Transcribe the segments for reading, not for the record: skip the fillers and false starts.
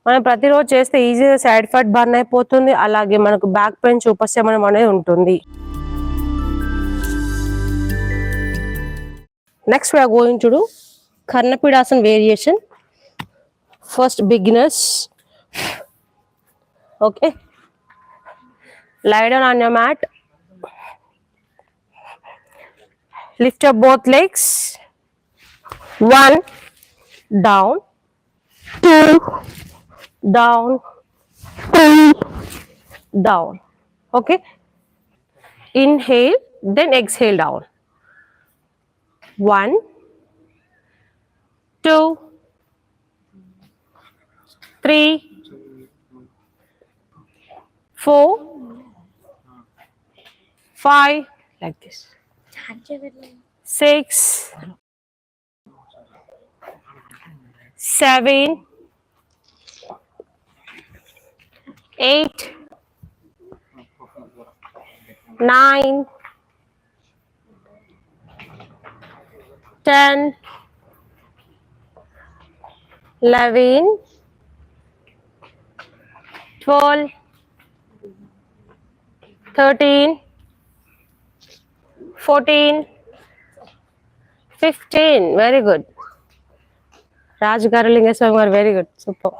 మనం ప్రతిరోజు చేస్తే ఈజీగా సైడ్ ఫ్యాట్ బర్న్ అయిపోతుంది, అలాగే మనకు బ్యాక్ పెయిన్ ఉపశమనం అనేది ఉంటుంది. Next we are going to do Karnapidasana variation. First beginners. Okay. Lie down on your mat. Lift up both legs. 1 down, 2 down, 3 down. Okay. Inhale, then exhale down. 1, 2, 3, 4, 5, like this. 6, 7, 8, 9, 10, 11, 12, 13, 14, 15. Very good. Raj Garalingaswamy are very good. Super.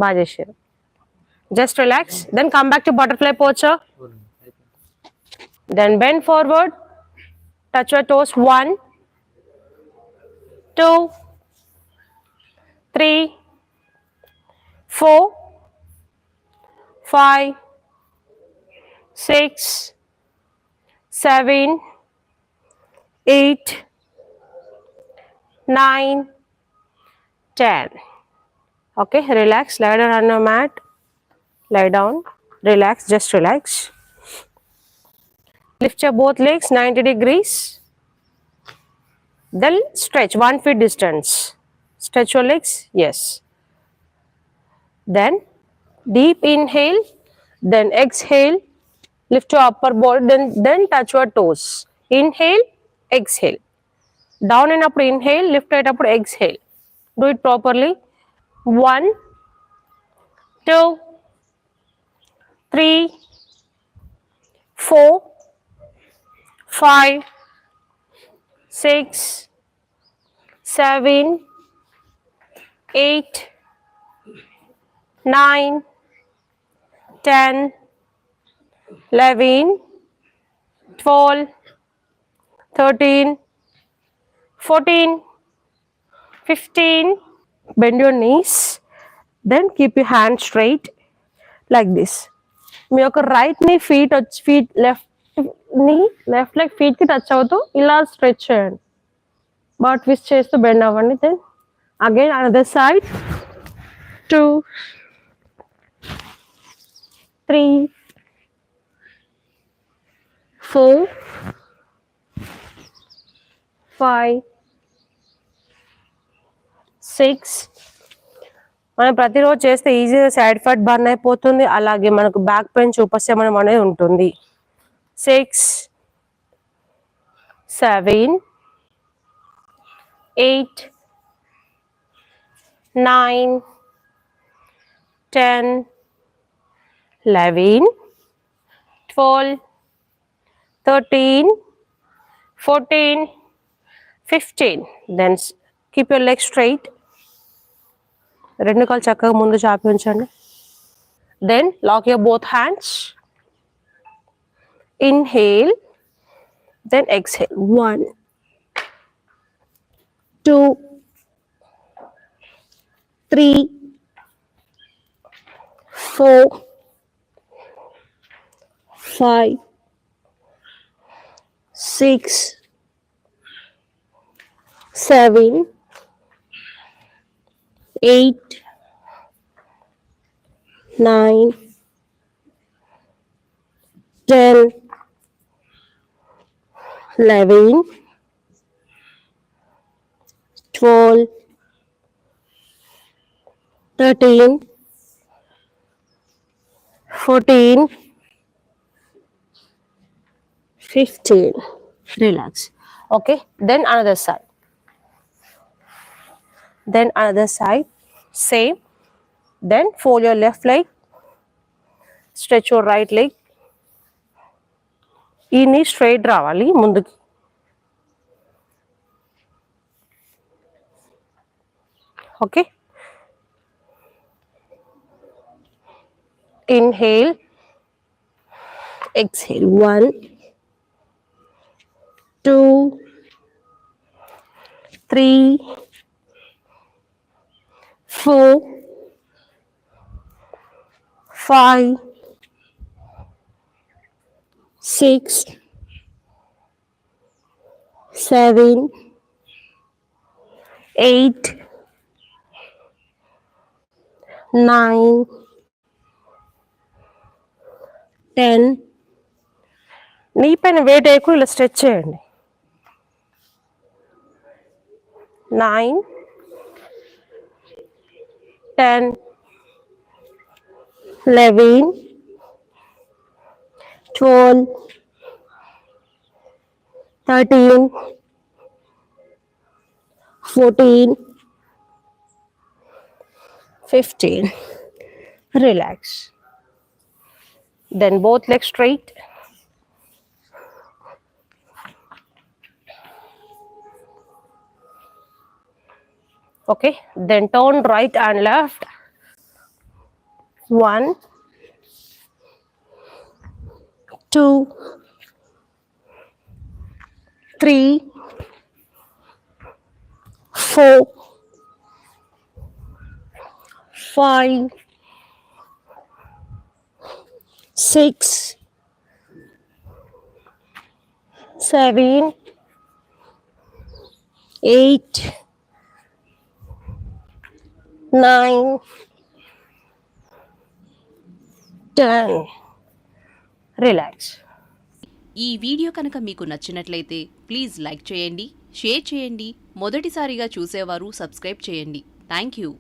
Bajeshwar. Just relax. Then come back to butterfly posture. Then bend forward. Touch your toes. 1, 2, 3, 4, 5, 6, 7, 8, 9, 10. Okay, relax. Lie down on your mat. Lie down. Relax. Just relax. Lift your both legs 90 degrees. Then stretch 1 foot distance. Stretch your legs. Yes. Then deep inhale. Then exhale. Lift your upper body. Then touch your toes. Inhale. Exhale. Down and up. Inhale. Lift it up. Exhale. Do it properly. 1, 2, 3, 4, 5, 6, 7, 8, 9, 10, 11, 12, 13, 14, 15. Bend your knees. Then keep your hands straight like this. మీ యొక్క right knee left leg feet కి touch అవుతూ ఇలా stretch చేయండి. బాగా twist చేస్తూ bend అవ్వండి. Then again another side. 2, 3, 4, 5, 6. మనం ప్రతిరోజు చేస్తే ఈజీగా సైడ్ ఫ్యాట్ బర్న్ అయిపోతుంది, అలాగే మనకు బ్యాక్ పెయిన్ ఉపశమనం అనేది ఉంటుంది. 6, 7, 8, 9, 10, 11, 12, 13, 14, 15. Then keep your legs straight. రెండు కాళ్ళు చక్కగా ముందు చాపి ఉంచండి. Then lock your both hands. Inhale. Then exhale. 1, 2, 3, 4, 5, 6, 7, 8, 9, 10, 11, 12, 13, 14, 15. Relax. Okay. Then another side. Same. Then fold your left leg, stretch your right leg. ఈ నీ స్ట్రైట్ రావాలి ముందుకి. Okay, inhale, exhale. 1, 2, 3, 4, 5, 6, 7, 8, 9, 10. నీ పైన వెయిట్ వేయకు, ఇలా స్ట్రెచ్ చేయండి. 9, 10, 11, 12, 13, 14, 15. Relax. Then both legs straight. Okay, then turn right and left. 1, 2, 3, 4, 5, 6, 7, 8, 9, 10. Relax. ఈ video కనుక మీకు నచ్చినట్లయితే ప్లీజ్ లైక్ చేయండి, షేర్ చేయండి. మొదటిసారిగా చూసేవారు సబ్స్క్రైబ్ చేయండి. Thank you.